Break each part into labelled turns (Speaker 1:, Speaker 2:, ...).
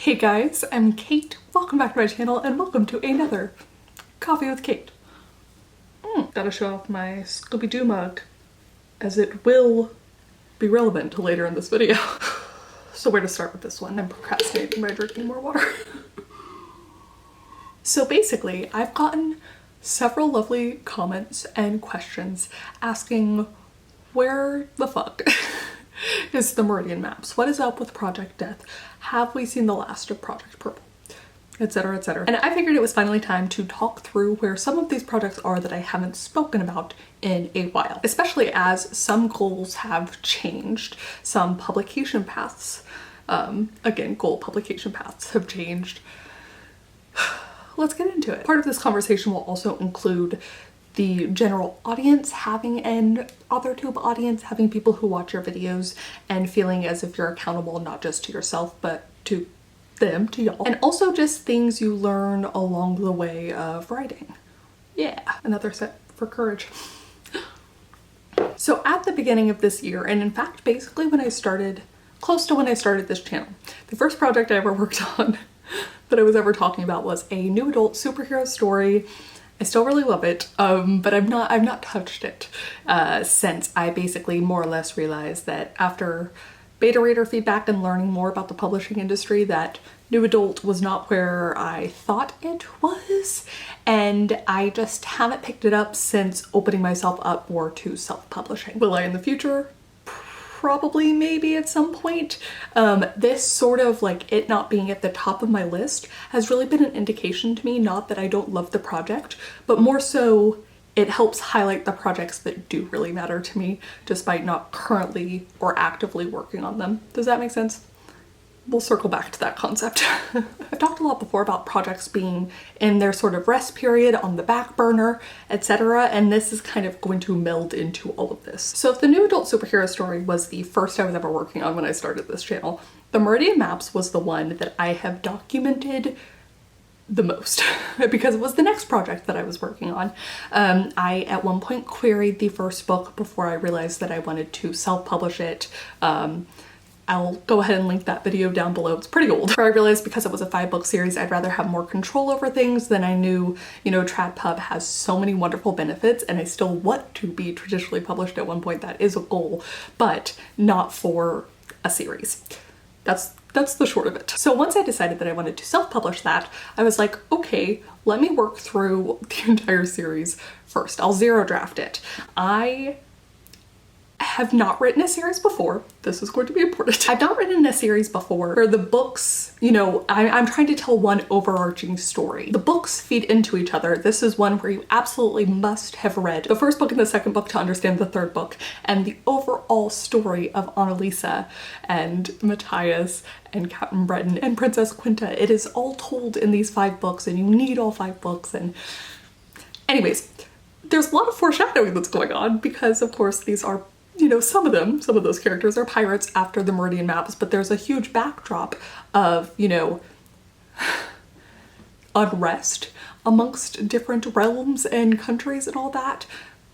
Speaker 1: Hey guys, I'm Kate. Welcome back to my channel and welcome to another Coffee with Kate. Gotta show off my Scooby Doo mug as it will be relevant to later in this video. So where to start with this one? I'm procrastinating by drinking more water. So basically, I've gotten several lovely comments and questions asking where the fuck is the Meridian Maps? What is up with Project Death? Have we seen the last of Project Purple? Etc, etc. And I figured it was finally time to talk through where some of these projects are that I haven't spoken about in a while, especially as some goals have changed, some publication paths, again, goal publication paths have changed. Let's get into it. Part of this conversation will also include the general audience, having an authortube audience, having people who watch your videos and feeling as if you're accountable not just to yourself, but to them, to y'all. And also just things you learn along the way of writing. Yeah, another set for courage. So at the beginning of this year, and in fact, basically when I started, close to when I started this channel, the first project I ever worked on that I was ever talking about was a new adult superhero story. I still really love it, but I've not touched it since I basically more or less realized that after beta reader feedback and learning more about the publishing industry that new adult was not where I thought it was, and I just haven't picked it up since opening myself up more to self-publishing. Will I in the future? Probably, maybe at some point. This sort of like it not being at the top of my list has really been an indication to me, not that I don't love the project, but more so it helps highlight the projects that do really matter to me despite not currently or actively working on them. Does that make sense? We'll circle back to that concept. I've talked a lot before about projects being in their sort of rest period, on the back burner, etc. And this is kind of going to meld into all of this. So if the new adult superhero story was the first I was ever working on when I started this channel, the Meridian Maps was the one that I have documented the most because it was the next project that I was working on. I at one point queried the first book before I realized that I wanted to self-publish it. I'll go ahead and link that video down below. It's pretty old. I realized because it was a 5-book series, I'd rather have more control over things than I knew. You know, TradPub has so many wonderful benefits and I still want to be traditionally published at one point. That is a goal, but not for a series. That's the short of it. So once I decided that I wanted to self-publish that, I was like, okay, let me work through the entire series first. I'll zero draft it. I have not written a series before. This is going to be important. I've not written a series before where the books, you know, I'm trying to tell one overarching story. The books feed into each other. This is one where you absolutely must have read the first book and the second book to understand the third book and the overall story of Annalisa and Matthias and Captain Breton and Princess Quinta. It is all told in these 5 books and you need all 5 books. And anyways, there's a lot of foreshadowing that's going on because of course these are, you know, some of those characters are pirates after the Meridian Maps, but there's a huge backdrop of, you know, unrest amongst different realms and countries and all that.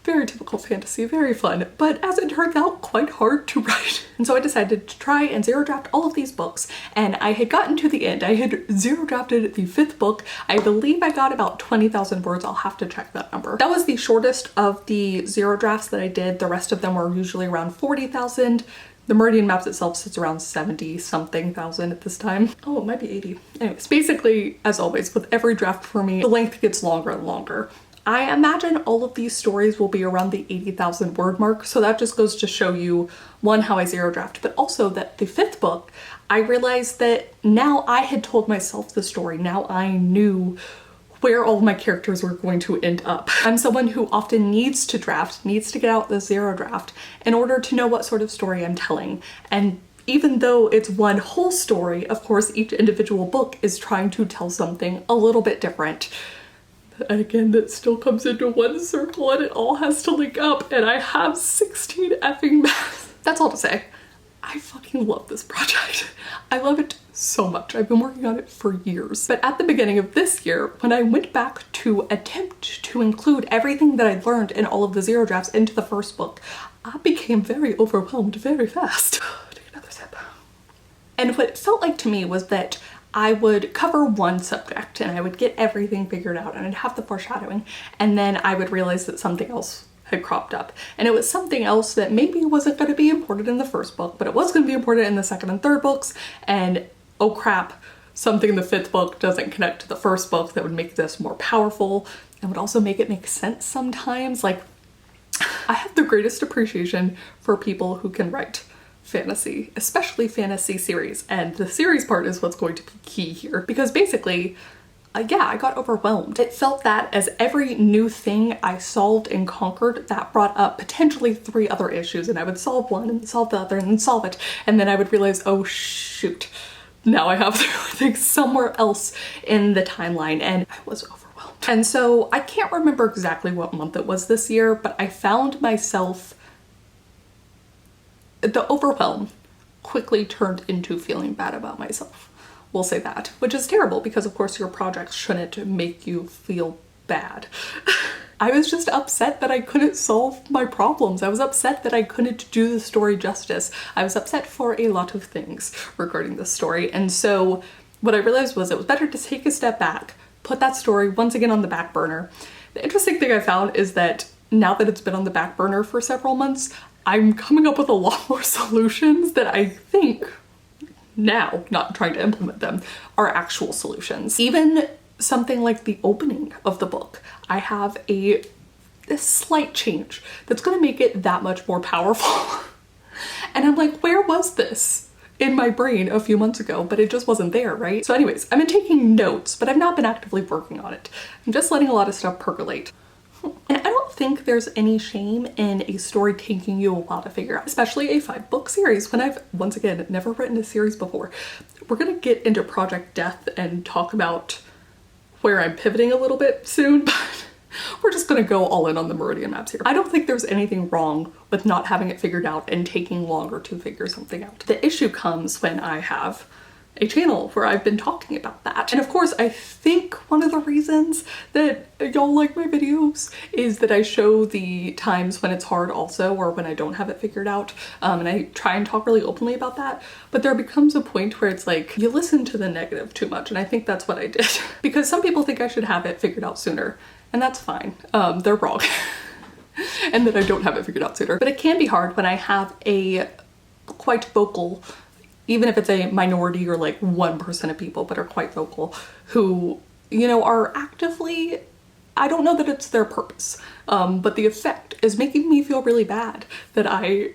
Speaker 1: Very typical fantasy, very fun, but as it turned out, quite hard to write. And so I decided to try and zero draft all of these books, and I had gotten to the end. I had zero drafted the 5th book. I believe I got about 20,000 words. I'll have to check that number. That was the shortest of the zero drafts that I did. The rest of them were usually around 40,000. The Meridian Maps itself sits around 70-something thousand at this time. Oh, it might be 80. Anyways, basically, as always, with every draft for me, the length gets longer and longer. I imagine all of these stories will be around the 80,000 word mark, so that just goes to show you, one, how I zero draft, but also that the 5th book, I realized that now I had told myself the story. Now I knew where all of my characters were going to end up. I'm someone who often needs to draft, needs to get out the zero draft in order to know what sort of story I'm telling. And even though it's one whole story, of course, each individual book is trying to tell something a little bit different. And again, that still comes into one circle and it all has to link up, and I have 16 effing maps. That's all to say, I fucking love this project. I love it so much. I've been working on it for years. But at the beginning of this year, when I went back to attempt to include everything that I'd learned in all of the zero drafts into the first book, I became very overwhelmed very fast. Take another sip. And what it felt like to me was that I would cover one subject and I would get everything figured out and I'd have the foreshadowing, and then I would realize that something else had cropped up. And it was something else that maybe wasn't going to be important in the first book, but it was going to be important in the second and third books, and oh crap, something in the fifth book doesn't connect to the first book that would make this more powerful and would also make it make sense sometimes. Like, I have the greatest appreciation for people who can write fantasy, especially fantasy series, and the series part is what's going to be key here, because basically yeah, I got overwhelmed. It felt that as every new thing I solved and conquered, that brought up potentially 3 other issues, and I would solve one and solve the other and then solve it, and then I would realize, oh shoot, now I have to think somewhere else in the timeline, and I was overwhelmed. And so I can't remember exactly what month it was this year, but I found myself, the overwhelm quickly turned into feeling bad about myself. We'll say that, which is terrible because of course your projects shouldn't make you feel bad. I was just upset that I couldn't solve my problems. I was upset that I couldn't do the story justice. I was upset for a lot of things regarding the story. And so what I realized was it was better to take a step back, put that story once again on the back burner. The interesting thing I found is that now that it's been on the back burner for several months, I'm coming up with a lot more solutions that I think now, not trying to implement them, are actual solutions. Even something like the opening of the book, I have a slight change that's gonna make it that much more powerful. And I'm like, where was this in my brain a few months ago? But it just wasn't there, right? So anyways, I've been taking notes, but I've not been actively working on it. I'm just letting a lot of stuff percolate. And I don't think there's any shame in a story taking you a while to figure out, especially a 5-book series when I've, once again, never written a series before. We're gonna get into Project Death and talk about where I'm pivoting a little bit soon, but we're just gonna go all in on the Meridian Maps here. I don't think there's anything wrong with not having it figured out and taking longer to figure something out. The issue comes when I have a channel where I've been talking about that. And of course, I think one of the reasons that y'all like my videos is that I show the times when it's hard also, or when I don't have it figured out. And I try and talk really openly about that. But there becomes a point where it's like, you listen to the negative too much. And I think that's what I did. Because some people think I should have it figured out sooner. And that's fine. They're wrong. And that I don't have it figured out sooner. But it can be hard when I have a quite vocal, even if it's a minority or like 1% of people, but are quite vocal, who, you know, are actively, I don't know that it's their purpose, but the effect is making me feel really bad that I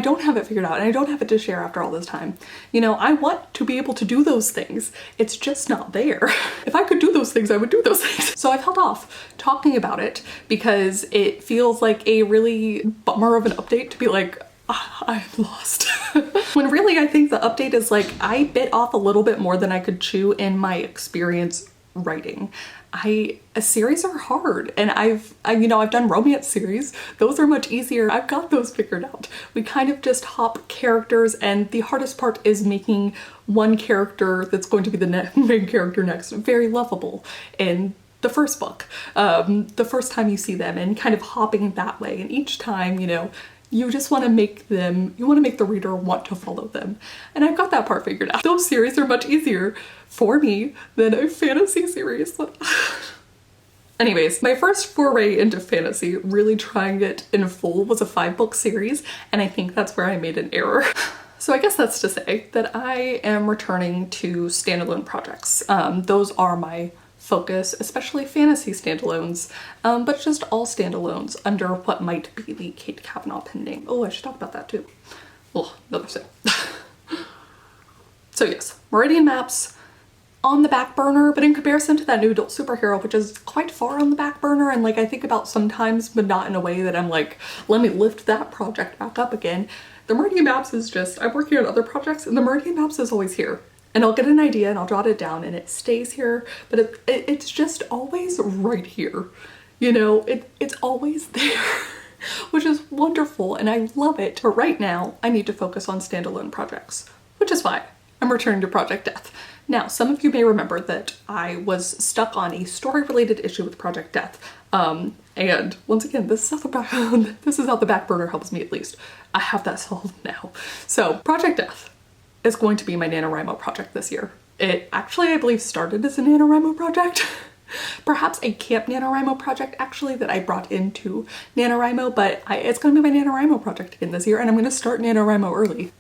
Speaker 1: don't have it figured out and I don't have it to share after all this time. You know, I want to be able to do those things. It's just not there. If I could do those things, I would do those things. So I've held off talking about it because it feels like a really bummer of an update to be like, I'm lost. When really I think the update is like, I bit off a little bit more than I could chew in my experience writing. Series are hard, and I've done romance series. Those are much easier. I've got those figured out. We kind of just hop characters, and the hardest part is making one character that's going to be the main character next very lovable in the first book. The first time you see them, and kind of hopping that way, and each time, you know, you just want to make them, you want to make the reader want to follow them. And I've got that part figured out. Those series are much easier for me than a fantasy series. Anyways, my first foray into fantasy, really trying it in full, was a 5-book series, and I think that's where I made an error. So I guess that's to say that I am returning to standalone projects. Those are my focus, especially fantasy standalones, but just all standalones under what might be the Kate Kavanaugh pen name. Oh, I should talk about that too. Oh, another thing. So yes, Meridian Maps on the back burner, but in comparison to that new adult superhero, which is quite far on the back burner, and like I think about sometimes, but not in a way that I'm like, let me lift that project back up again. The Meridian Maps is just, I'm working on other projects and the Meridian Maps is always here. And I'll get an idea and I'll jot it down and it stays here, but it's just always right here. You know, it's always there, which is wonderful and I love it. But right now I need to focus on standalone projects, which is why I'm returning to Project Death. Now, some of you may remember that I was stuck on a story-related issue with Project Death. And once again, this is how the back burner helps me at least. I have that solved now. So Project Death is going to be my NaNoWriMo project this year. It actually, I believe, started as a NaNoWriMo project. Perhaps a camp NaNoWriMo project actually that I brought into NaNoWriMo, but it's going to be my NaNoWriMo project again this year, and I'm going to start NaNoWriMo early.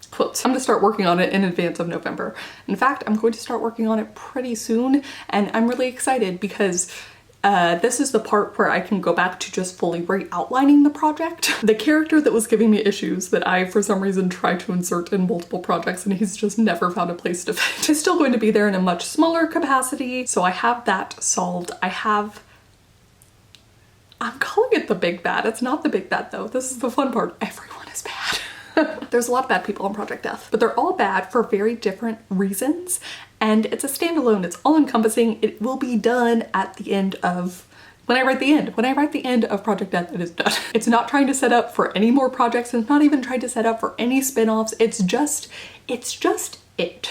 Speaker 1: Quotes. I'm going to start working on it in advance of November. In fact, I'm going to start working on it pretty soon, and I'm really excited because this is the part where I can go back to just fully re-outlining the project. The character that was giving me issues that I, for some reason, tried to insert in multiple projects and he's just never found a place to fit, is still going to be there in a much smaller capacity, so I have that solved. I'm calling it the big bad. It's not the big bad though. This is the fun part. Everyone is bad. There's a lot of bad people on Project Death, but they're all bad for very different reasons, and it's a standalone. It's all encompassing. It will be done at the end of when I write the end. When I write the end of Project Death, it is done. It's not trying to set up for any more projects. It's not even trying to set up for any spin-offs. It's just it.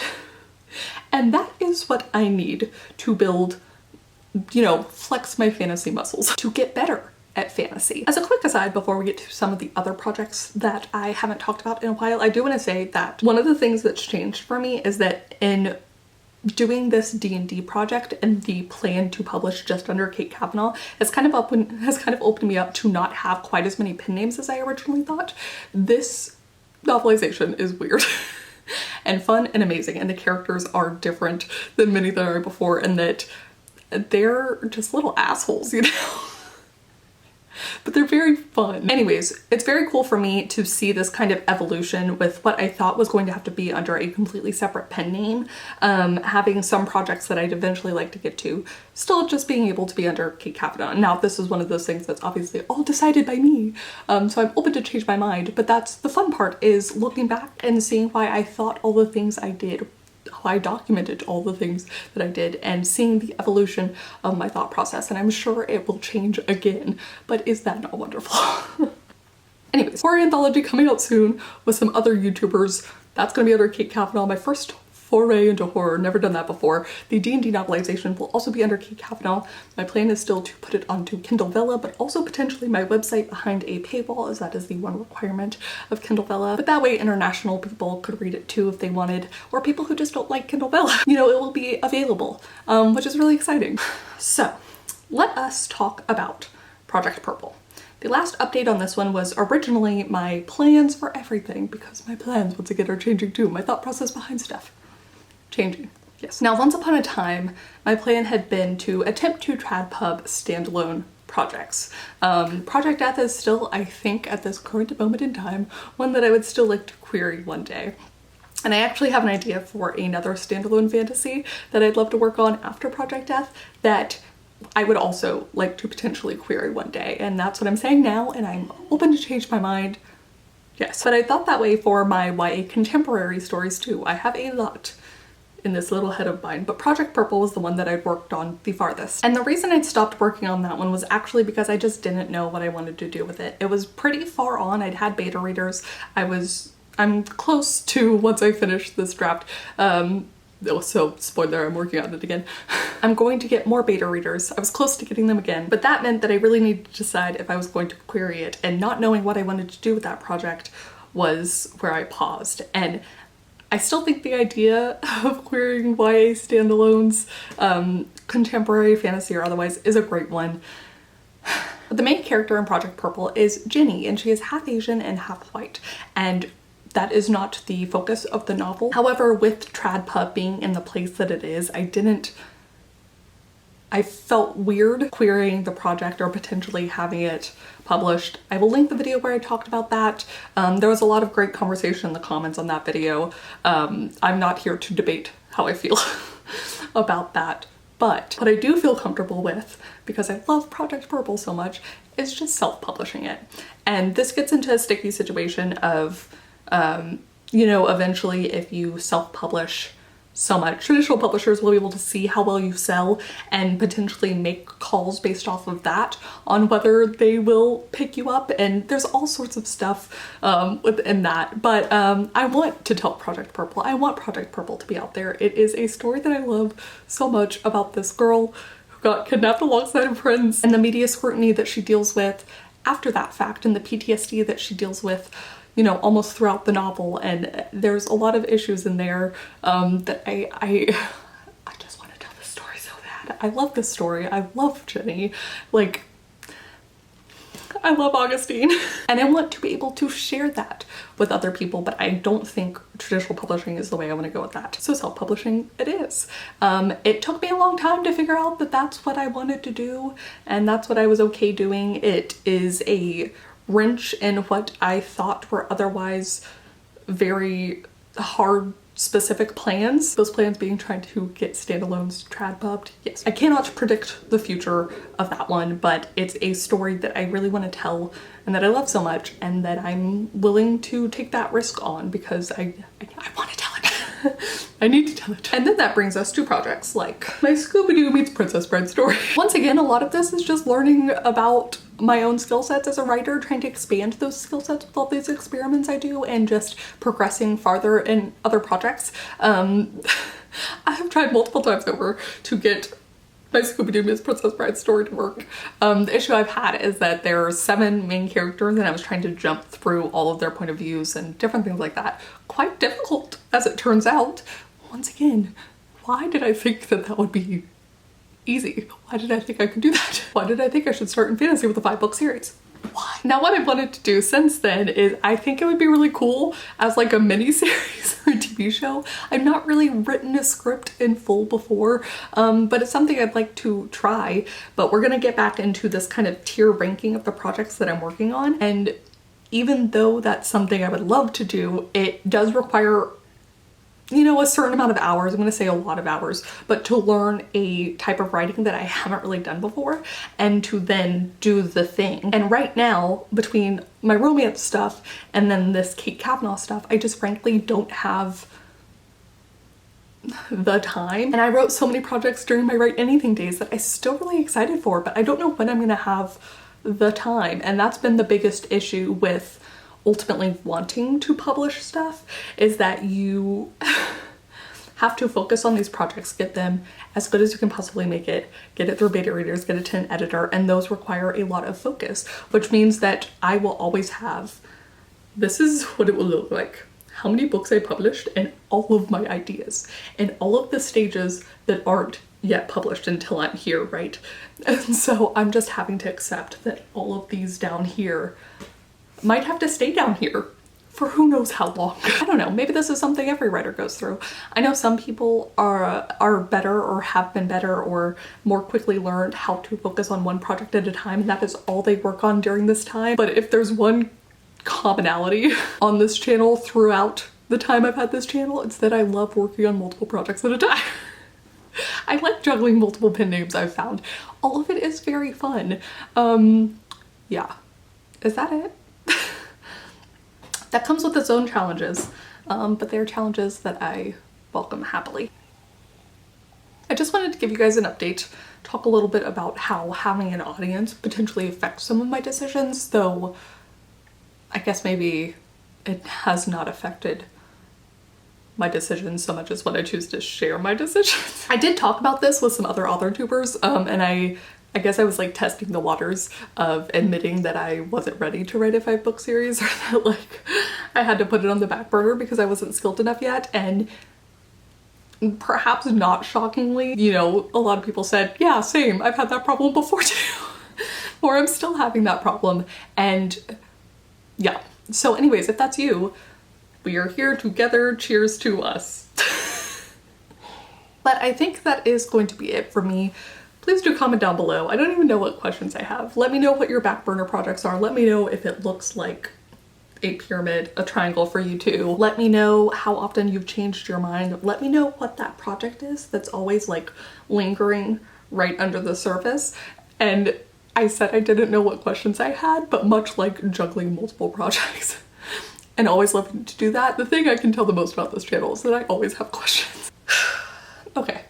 Speaker 1: And that is what I need to build, you know, flex my fantasy muscles to get better at fantasy. As a quick aside, before we get to some of the other projects that I haven't talked about in a while, I do want to say that one of the things that's changed for me is that in doing this D&D project and the plan to publish just under Kate Kavanaugh has kind of opened me up to not have quite as many pen names as I originally thought. This novelization is weird and fun and amazing, and the characters are different than many that are before, and that they're just little assholes, you know? But they're very fun. Anyways, it's very cool for me to see this kind of evolution with what I thought was going to have to be under a completely separate pen name, having some projects that I'd eventually like to get to still just being able to be under Kate Kavanaugh. Now, this is one of those things that's obviously all decided by me, so I'm open to change my mind, but that's the fun part, is looking back and seeing why I thought all the things I did, how I documented all the things that I did, and seeing the evolution of my thought process. And I'm sure it will change again, but is that not wonderful? Anyways, horror anthology coming out soon with some other YouTubers. That's gonna be under Kate Kavanaugh, my first foray into horror, never done that before. The D&D novelization will also be under Kate Kavanaugh. My plan is still to put it onto Kindle Vella, but also potentially my website behind a paywall, as that is the one requirement of Kindle Vella. But that way international people could read it too if they wanted, or people who just don't like Kindle Vella. You know, it will be available, which is really exciting. So let us talk about Project Purple. The last update on this one was originally my plans for everything, because my plans once again are changing too. My thought process behind stuff changing. Yes. Now, once upon a time, my plan had been to attempt to TradPub standalone projects. Project Death is still, I think, at this current moment in time, one that I would still like to query one day. And I actually have an idea for another standalone fantasy that I'd love to work on after Project Death that I would also like to potentially query one day. And that's what I'm saying now, and I'm open to change my mind. Yes, but I thought that way for my YA contemporary stories too. I have a lot in this little head of mine, but Project Purple was the one that I'd worked on the farthest. And the reason I'd stopped working on that one was actually because I just didn't know what I wanted to do with it. It was pretty far on. I'd had beta readers. I'm close to, once I finish this draft, so spoiler, I'm working on it again. I'm going to get more beta readers. I was close to getting them again, but that meant that I really needed to decide if I was going to query it, and not knowing what I wanted to do with that project was where I paused. And I still think the idea of querying YA standalones, contemporary fantasy or otherwise, is a great one. The main character in Project Purple is Jenny, and she is half Asian and half white, and that is not the focus of the novel. However, with TradPub being in the place that it is, I felt weird querying the project or potentially having it published. I will link the video where I talked about that. There was a lot of great conversation in the comments on that video. I'm not here to debate how I feel about that, but what I do feel comfortable with, because I love Project Purple so much, is just self-publishing it. And this gets into a sticky situation of, you know, eventually if you self-publish so much, traditional publishers will be able to see how well you sell and potentially make calls based off of that on whether they will pick you up, and there's all sorts of stuff within that. But I want to tell Project Purple. I want Project Purple to be out there. It is a story that I love so much about this girl who got kidnapped alongside her friends, and the media scrutiny that she deals with after that fact, and the PTSD that she deals with you know, almost throughout the novel, and there's a lot of issues in there that I just want to tell this story so bad. I love this story. I love Jenny. Like, I love Augustine. And I want to be able to share that with other people, but I don't think traditional publishing is the way I want to go with that. So self-publishing it is. It took me a long time to figure out that that's what I wanted to do, and that's what I was okay doing. It is a wrench in what I thought were otherwise very hard specific plans. Those plans being trying to get standalones trad-pubbed. Yes, I cannot predict the future of that one, but it's a story that I really want to tell and that I love so much, and that I'm willing to take that risk on because I want to tell it. I need to tell it. And then that brings us to projects like my Scooby Doo meets Princess Bride story. Once again, a lot of this is just learning about my own skill sets as a writer, trying to expand those skill sets with all these experiments I do, and just progressing farther in other projects. I have tried multiple times over to get my Scooby Doo meets Princess Bride story to work. The issue I've had is that there are 7 main characters and I was trying to jump through all of their point of views and different things like that. Quite difficult, as it turns out. Once again, why did I think that that would be easy? Why did I think I could do that? Why did I think I should start in fantasy with a 5-book series? Why? Now what I've wanted to do since then is I think it would be really cool as like a mini series or a TV show. I've not really written a script in full before, but it's something I'd like to try. But we're gonna get back into this kind of tier ranking of the projects that I'm working on. And even though that's something I would love to do, it does require, you know, a certain amount of hours. I'm going to say a lot of hours, but to learn a type of writing that I haven't really done before and to then do the thing. And right now, between my romance stuff and then this Kate Kavanaugh stuff, I just frankly don't have the time. And I wrote so many projects during my Write Anything days that I'm still really excited for, but I don't know when I'm going to have the time. And that's been the biggest issue with ultimately wanting to publish stuff, is that you have to focus on these projects, get them as good as you can possibly make it, get it through beta readers, get it to an editor, and those require a lot of focus, which means that I will always have, this is what it will look like, how many books I published and all of my ideas and all of the stages that aren't yet published until I'm here, right? And so I'm just having to accept that all of these down here might have to stay down here for who knows how long. I don't know, maybe this is something every writer goes through. I know some people are better or have been better or more quickly learned how to focus on one project at a time, and that is all they work on during this time. But if there's one commonality on this channel throughout the time I've had this channel, it's that I love working on multiple projects at a time. I like juggling multiple pen names, I've found. All of it is very fun. Yeah, is that it? That comes with its own challenges, but they're challenges that I welcome happily. I just wanted to give you guys an update, talk a little bit about how having an audience potentially affects some of my decisions, though I guess maybe it has not affected my decisions so much as when I choose to share my decisions. I did talk about this with some other authortubers, and I guess I was like testing the waters of admitting that I wasn't ready to write a 5-book series, or that like I had to put it on the back burner because I wasn't skilled enough yet. And perhaps not shockingly, you know, a lot of people said, yeah, same, I've had that problem before too. Or I'm still having that problem. And yeah, so anyways, if that's you, we are here together. Cheers to us. But I think that is going to be it for me. Please do comment down below. I don't even know what questions I have. Let me know what your back burner projects are. Let me know if it looks like a pyramid, a triangle for you too. Let me know how often you've changed your mind. Let me know what that project is that's always like lingering right under the surface. And I said I didn't know what questions I had, but much like juggling multiple projects and always loving to do that, the thing I can tell the most about this channel is that I always have questions. Okay.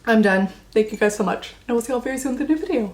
Speaker 1: I'm done. Thank you guys so much. And we'll see you all very soon in the new video.